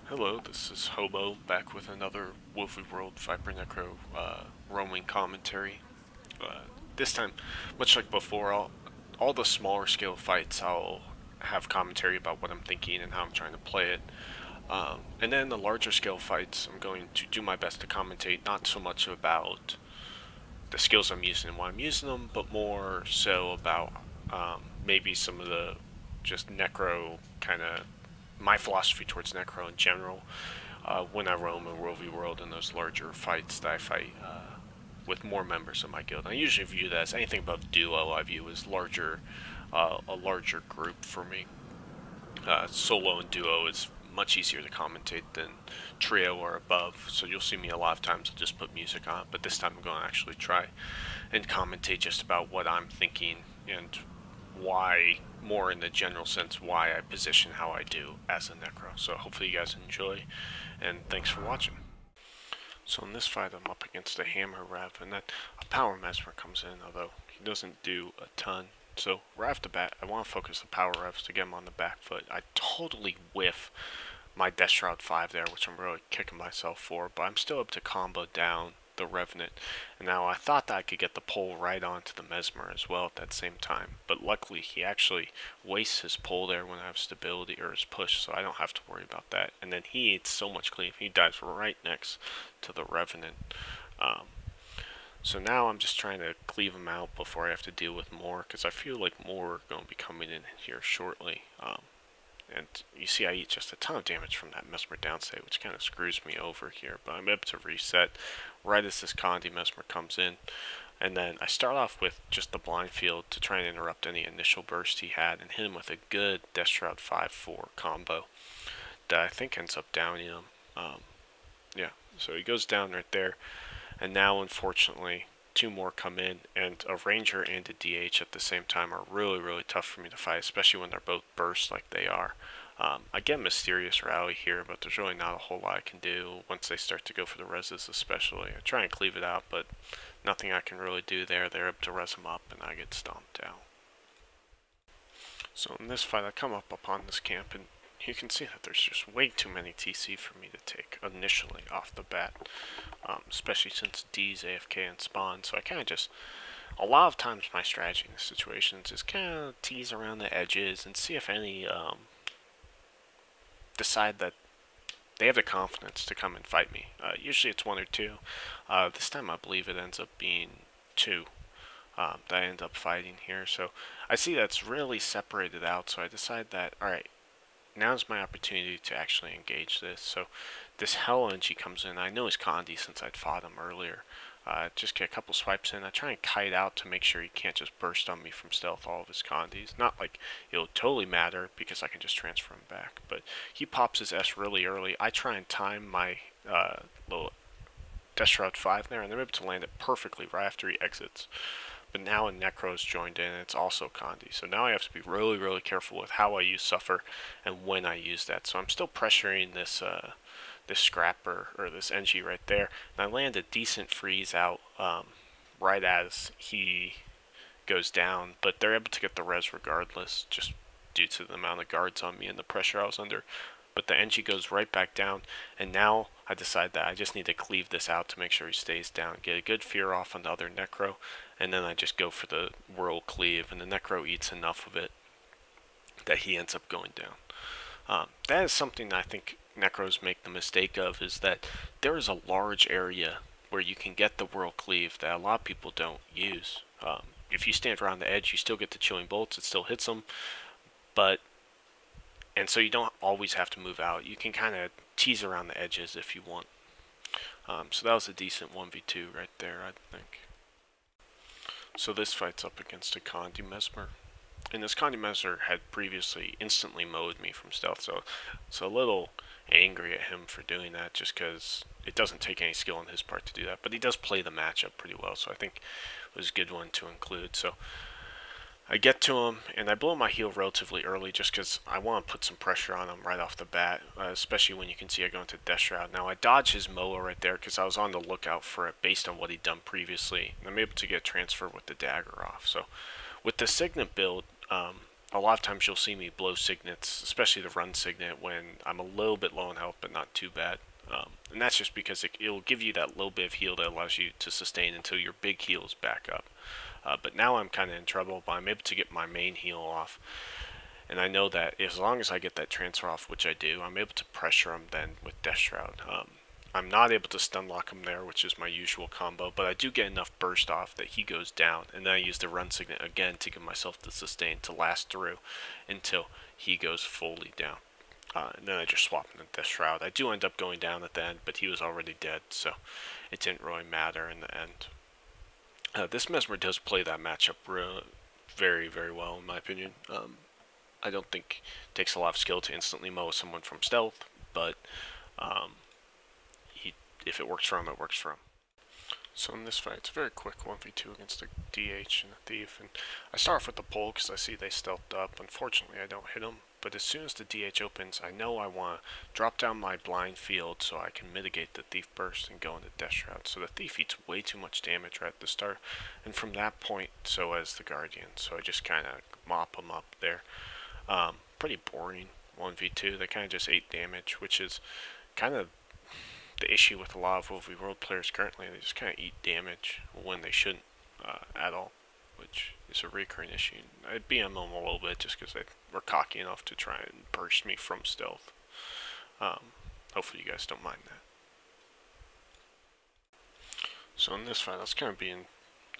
Hello, this is Hobo back with another Wolfie World Viper Necro roaming commentary. This time, much like before, all the smaller scale fights I'll have commentary about what I'm thinking and how I'm trying to play it. And then the larger scale fights, I'm going to do my best to commentate not so much about the skills I'm using and why I'm using them, but more so about maybe some of the just Necro kind of my philosophy towards Necro in general when I roam a World v World in those larger fights that I fight with more members of my guild. I usually view that as anything above duo I view as a larger group for me. Solo and duo is much easier to commentate than trio or above, so you'll see me a lot of times I'll just put music on, but this time I'm going to actually try and commentate just about what I'm thinking and why, more in the general sense, why I position how I do as a Necro. So hopefully you guys enjoy, and thanks for watching. So in this fight I'm up against a Hammer Rev, and then a Power Mesmer comes in, although he doesn't do a ton. So right off the bat, I want to focus the Power Revs to get him on the back foot. I totally whiff my Death Shroud 5 there, which I'm really kicking myself for, but I'm still able to combo down the Revenant. And now I thought that I could get the pull right onto the Mesmer as well at that same time, but luckily he actually wastes his pull there when I have stability, or his push, so I don't have to worry about that. And then he eats so much cleave, he dies right next to the Revenant. So now I'm just trying to cleave him out before I have to deal with more, because I feel like more are going to be coming in here shortly. And you see I eat just a ton of damage from that Mesmer downstate, which kind of screws me over here. But I'm able to reset right as this Condi Mesmer comes in. And then I start off with just the Blind Field to try and interrupt any initial burst he had and hit him with a good Death Shroud 5-4 combo that I think ends up downing him. Yeah, so he goes down right there. And now, unfortunately, two more come in, and a Ranger and a DH at the same time are really, really tough for me to fight, especially when they're both burst like they are. I get Mysterious Rally here, but there's really not a whole lot I can do once they start to go for the reses especially. I try and cleave it out, but nothing I can really do there. They're able to res them up, and I get stomped out. So in this fight, I come up upon this camp, and you can see that there's just way too many TC for me to take initially off the bat, especially since D's AFK and spawn. So I kind of just, a lot of times my strategy in this situations is kind of tease around the edges and see if any decide that they have the confidence to come and fight me. Usually it's one or two. This time I believe it ends up being two that I end up fighting here. So I see that's really separated out, so I decide that, alright, now's my opportunity to actually engage this. So this Hell Energy comes in. I know he's Condi since I'd fought him earlier. Just get a couple swipes in. I try and kite out to make sure he can't just burst on me from stealth all of his Condis. Not like it'll totally matter because I can just transfer him back. But he pops his S really early. I try and time my little Death Shroud 5 there, and I'm able to land it perfectly right after he exits. But now a Necro's joined in, and it's also Condi. So now I have to be really, really careful with how I use Suffer and when I use that. So I'm still pressuring this this Scrapper, or this NG right there. And I land a decent freeze out right as he goes down. But they're able to get the res regardless, just due to the amount of guards on me and the pressure I was under. But the NG goes right back down, and now I decide that I just need to cleave this out to make sure he stays down, get a good fear off on the other Necro, and then I just go for the Whirl Cleave, and the Necro eats enough of it that he ends up going down. That is something I think Necros make the mistake of, is that there is a large area where you can get the Whirl Cleave that a lot of people don't use. If you stand around the edge, you still get the Chilling Bolts, it still hits them, and so you don't always have to move out. You can kind of tease around the edges if you want. So that was a decent 1v2 right there, I think. So this fight's up against a Condi Mesmer. And this Condi Mesmer had previously instantly mowed me from stealth, so a little angry at him for doing that, just because it doesn't take any skill on his part to do that. But he does play the matchup pretty well, so I think it was a good one to include. So I get to him, and I blow my heal relatively early just because I want to put some pressure on him right off the bat, especially when you can see I go into Death Shroud. Now, I dodge his Moa right there because I was on the lookout for it based on what he'd done previously, and I'm able to get transfer with the dagger off. So with the Signet build, a lot of times you'll see me blow signets, especially the run signet, when I'm a little bit low in health, but not too bad. And that's just because it'll give you that little bit of heal that allows you to sustain until your big heal is back up. But now I'm kind of in trouble, but I'm able to get my main heal off. And I know that as long as I get that transfer off, which I do, I'm able to pressure him then with Death Shroud. I'm not able to stun lock him there, which is my usual combo, but I do get enough burst off that he goes down, and then I use the run signet again to give myself the sustain to last through until he goes fully down. And then I just swap him to Death Shroud. I do end up going down at the end, but he was already dead, so it didn't really matter in the end. This Mesmer does play that matchup very, very well, in my opinion. I don't think it takes a lot of skill to instantly mow someone from stealth, but if it works for him, it works for him. So in this fight, it's a very quick 1v2 against a DH and a Thief, and I start off with the pole because I see they stealthed up. Unfortunately, I don't hit them, but as soon as the DH opens, I know I want to drop down my blind field so I can mitigate the Thief burst and go into Death Shroud. So the Thief eats way too much damage right at the start, and from that point, so as the Guardian. So I just kind of mop them up there. Pretty boring 1v2. They kind of just ate damage, which is kind of the issue with a lot of WoW World players currently. They just kind of eat damage when they shouldn't at all, which is a recurring issue. I BM them a little bit just because they were cocky enough to try and burst me from stealth. Hopefully you guys don't mind that. So in this fight, I was kind of being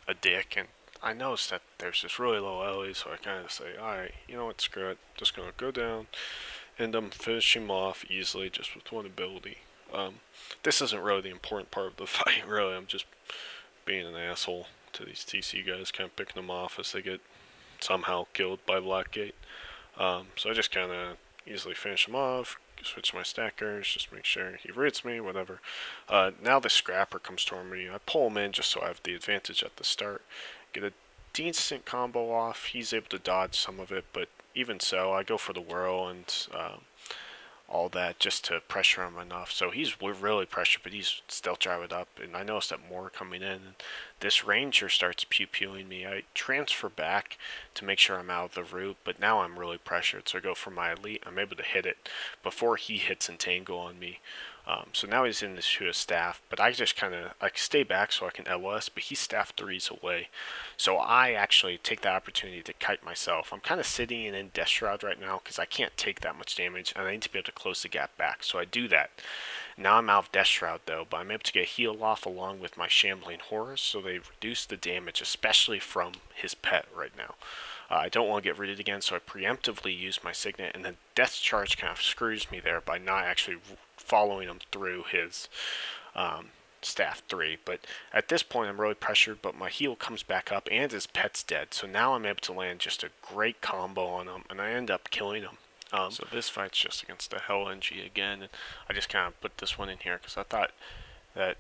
a dick, and I noticed that there's this really low Ellie, so I kind of say, alright, you know what, screw it. I'm just going to go down, and I'm finishing him off easily just with one ability. This isn't really the important part of the fight, really. I'm just being an asshole to these TC guys, kind of picking them off as they get somehow killed by Blackgate. So I just kind of easily finish him off, switch my stackers, just make sure he roots me, whatever. Now the Scrapper comes toward me. I pull him in just so I have the advantage at the start. Get a decent combo off. He's able to dodge some of it, but even so, I go for the whirl and all that just to pressure him enough. So he's really pressured, but he's still driving up, and I noticed that more coming in. And this ranger starts pew-pewing me. I transfer back to make sure I'm out of the root, but now I'm really pressured, so I go for my elite. I'm able to hit it before he hits Entangle on me. So now he's into his staff, but I just kind of stay back so I can LS, but he's staff 3s away. So I actually take the opportunity to kite myself. I'm kind of sitting in Death Shroud right now because I can't take that much damage, and I need to be able to close the gap back. So I do that. Now I'm out of Death Shroud though, but I'm able to get heal off along with my Shambling Horrors, so they reduce the damage, especially from his pet right now. I don't want to get rooted again, so I preemptively use my Signet, and then Death Charge kind of screws me there by not actually following him through his staff 3. But at this point I'm really pressured, but my heal comes back up and his pet's dead, so now I'm able to land just a great combo on him, and I end up killing him. So this fight's just against the Hell NG again, and I just kind of put this one in here because I thought that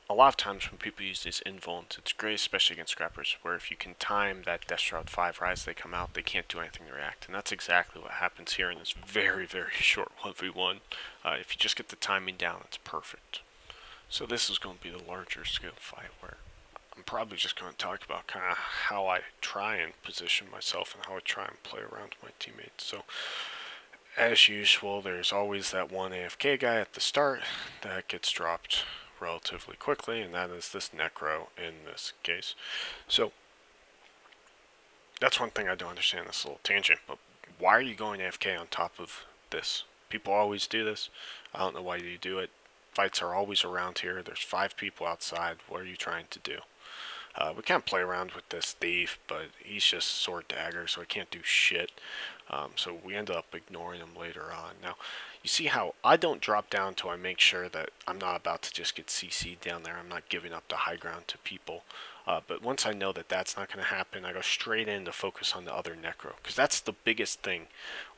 a lot of times when people use these invulns, it's great, especially against Scrappers, where if you can time that Death Shroud 5 rise they come out, they can't do anything to react. And that's exactly what happens here in this very, very short 1v1. If you just get the timing down, it's perfect. So this is going to be the larger scale fight, where I'm probably just going to talk about kind of how I try and position myself and how I try and play around my teammates. So as usual, there's always that one AFK guy at the start that gets dropped relatively quickly, and that is this Necro in this case. So that's one thing I don't understand, this little tangent, but why are you going AFK on top of this? People always do this. I don't know why you do it. Fights are always around here. There's 5 people outside. What are you trying to do? We can't play around with this Thief, but he's just sword dagger, so I can't do shit. So we end up ignoring him later on. Now, you see how I don't drop down till I make sure that I'm not about to just get CC'd down there. I'm not giving up the high ground to people. But once I know that that's not going to happen, I go straight in to focus on the other Necro. Because that's the biggest thing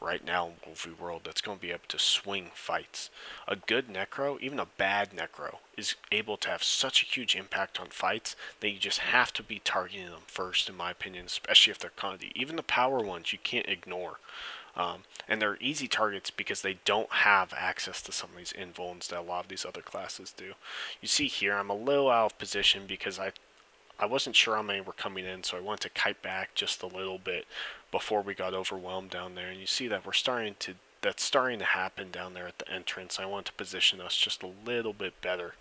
right now in WoW World that's going to be able to swing fights. A good Necro, even a bad Necro, is able to have such a huge impact on fights that you just have to be targeting them first, in my opinion, especially if they're Condi. Even the power ones you can't ignore. And they're easy targets because they don't have access to some of these invulns that a lot of these other classes do. You see here, I'm a little out of position because I I wasn't sure how many were coming in, so I wanted to kite back just a little bit before we got overwhelmed down there. And you see that that's starting to happen down there at the entrance. I want to position us just a little bit better.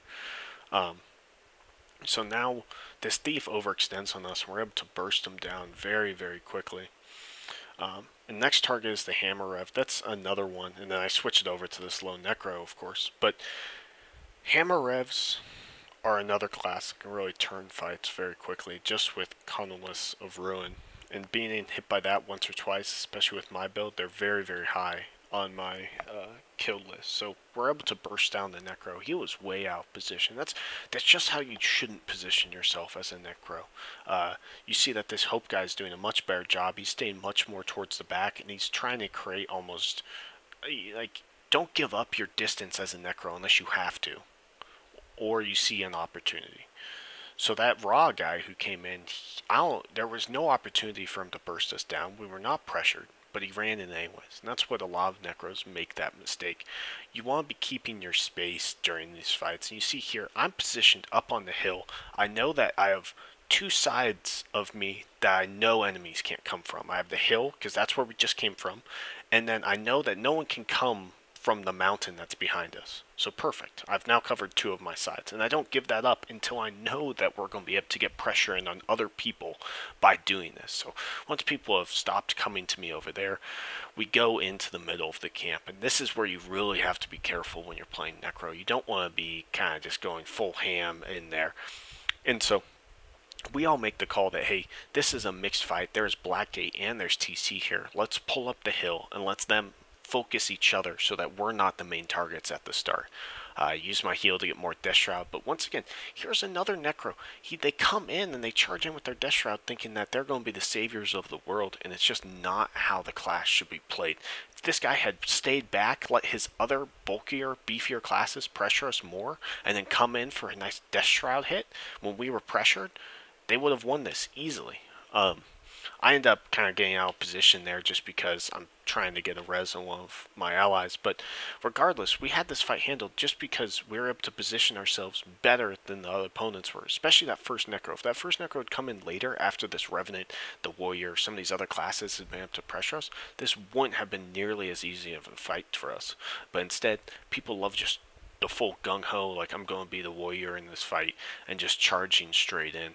So now this thief overextends on us, and we're able to burst him down very, very quickly. And next target is the Hammer Rev. That's another one, and then I switch it over to this low Necro, of course. But Hammer Revs are another class that can really turn fights very quickly, just with Tunnelist of Ruin. And being hit by that once or twice, especially with my build, they're very, very high on my kill list. So we're able to burst down the Necro. He was way out of position. That's just how you shouldn't position yourself as a Necro. You see that this Hope guy is doing a much better job. He's staying much more towards the back, and he's trying to create almost, like, don't give up your distance as a Necro unless you have to, or you see an opportunity. So that Raw guy who came in, there was no opportunity for him to burst us down. We were not pressured, but he ran in anyways. And that's what a lot of Necros make that mistake. You want to be keeping your space during these fights. And you see here, I'm positioned up on the hill. I know that I have two sides of me that I know enemies can't come from. I have the hill, because that's where we just came from. And then I know that no one can come from the mountain that's behind us. So perfect. I've now covered two of my sides, and I don't give that up until I know that we're going to be able to get pressure in on other people by doing this. So once people have stopped coming to me over there, we go into the middle of the camp, and this is where you really have to be careful when you're playing Necro. You don't want to be kind of just going full ham in there. And so we all make the call that, hey, this is a mixed fight. There's Blackgate and there's TC here. Let's pull up the hill and let's them focus each other so that we're not the main targets at the start. I use my heal to get more Death Shroud, but once again, here's another Necro. They come in and they charge in with their Death Shroud thinking that they're going to be the saviors of the world, and it's just not how the class should be played. If this guy had stayed back, let his other bulkier, beefier classes pressure us more, and then come in for a nice Death Shroud hit when we were pressured, they would have won this easily. I end up kind of getting out of position there just because I'm trying to get a res on one of my allies. But regardless, we had this fight handled just because we were able to position ourselves better than the other opponents were, especially that first Necro. If that first Necro had come in later after this Revenant, the Warrior, some of these other classes had been able to pressure us, this wouldn't have been nearly as easy of a fight for us. But instead, people love just the full gung-ho, like I'm going to be the Warrior in this fight, and just charging straight in.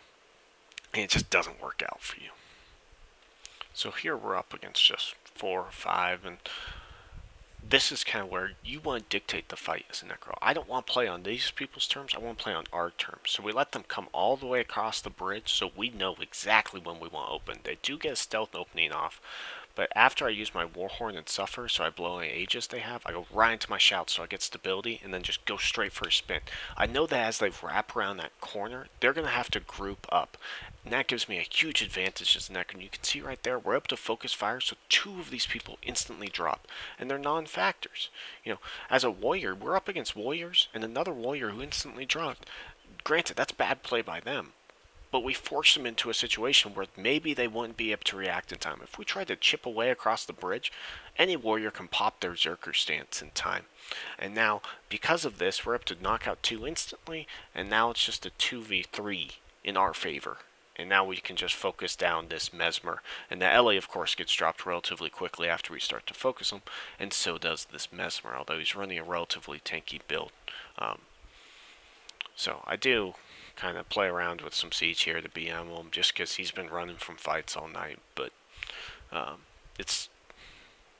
And it just doesn't work out for you. So here we're up against just 4 or 5, and this is kind of where you want to dictate the fight as a Necro. I don't want to play on these people's terms, I want to play on our terms. So we let them come all the way across the bridge so we know exactly when we want to open. They do get a stealth opening off, but after I use my Warhorn and Suffer, so I blow any Aegis they have, I go right into my Shout so I get stability, and then just go straight for a spin. I know that as they wrap around that corner, they're going to have to group up. And that gives me a huge advantage as a Necro. And you can see right there, we're able to focus fire, so 2 of these people instantly drop. And they're non-factors. You know, as a Warrior, we're up against Warriors and another Warrior who instantly dropped. Granted, that's bad play by them, but we forced them into a situation where maybe they wouldn't be able to react in time. If we tried to chip away across the bridge, any Warrior can pop their Zerker stance in time. And now, because of this, we're able to knock out 2 instantly, and now it's just a 2v3 in our favor. And now we can just focus down this Mesmer. And the LA, of course, gets dropped relatively quickly after we start to focus him, and so does this Mesmer, although he's running a relatively tanky build. So I do kind of play around with some siege here to BM him just because he's been running from fights all night, but it's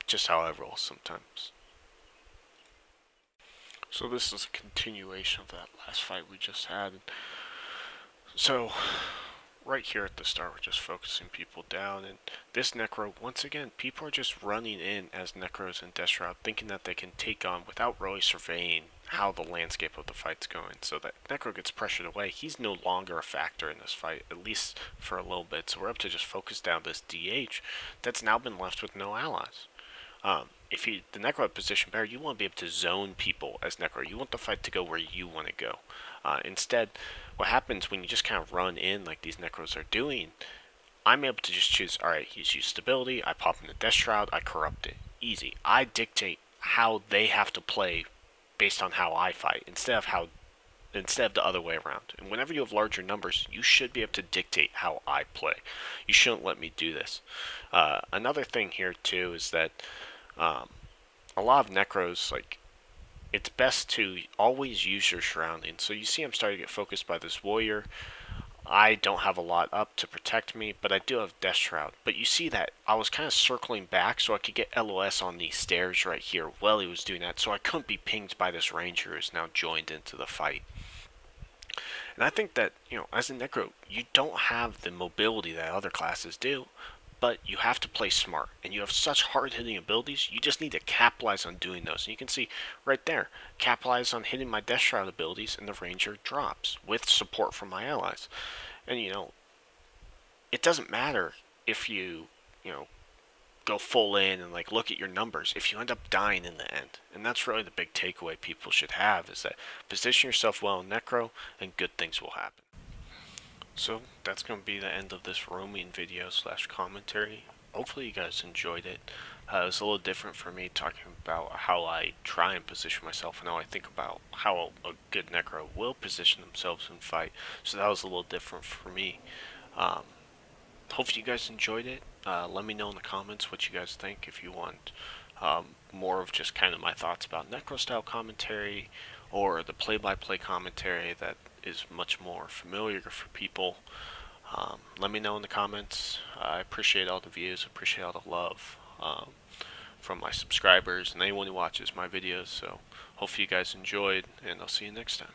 just how I roll sometimes. So this is a continuation of that last fight we just had. So right here at the start, we're just focusing people down, and this Necro, once again, people are just running in as Necros and Death Shroud, thinking that they can take on without really surveying how the landscape of the fight's going. So that Necro gets pressured away. He's no longer a factor in this fight, at least for a little bit. So we're up to just focus down this DH that's now been left with no allies. If the Necro position better, you want to be able to zone people as Necro. You want the fight to go where you want to go. Instead, what happens when you just kind of run in like these Necros are doing, I'm able to just choose, alright, he's used stability, I pop in the Death Shroud, I corrupt it. Easy. I dictate how they have to play based on how I fight, instead of how instead of the other way around. And whenever you have larger numbers, you should be able to dictate how I play. You shouldn't let me do this. Another thing here too is that a lot of Necros, like, it's best to always use your surroundings. So you see I'm starting to get focused by this warrior. I don't have a lot up to protect me, but I do have Death Shroud. But you see that I was kind of circling back so I could get LOS on these stairs right here while he was doing that, so I couldn't be pinged by this ranger who's now joined into the fight. And I think that, you know, as a Necro, you don't have the mobility that other classes do, but you have to play smart, and you have such hard-hitting abilities, you just need to capitalize on doing those. And you can see right there, capitalize on hitting my Death Shroud abilities, and the Ranger drops, with support from my allies. And, you know, it doesn't matter if you know, go full in and, like, look at your numbers, if you end up dying in the end. And that's really the big takeaway people should have, is that position yourself well in Necro, and good things will happen. So that's going to be the end of this roaming video slash commentary. Hopefully you guys enjoyed it. It was a little different for me, talking about how I try and position myself and how I think about how a good Necro will position themselves in fight. So that was a little different for me. Hopefully you guys enjoyed it. Let me know in the comments what you guys think. If you want more of just kind of my thoughts about Necro style commentary, or the play-by-play commentary that is much more familiar for people, let me know in the comments. I appreciate all the views, appreciate all the love from my subscribers and anyone who watches my videos. So hopefully you guys enjoyed, and I'll see you next time.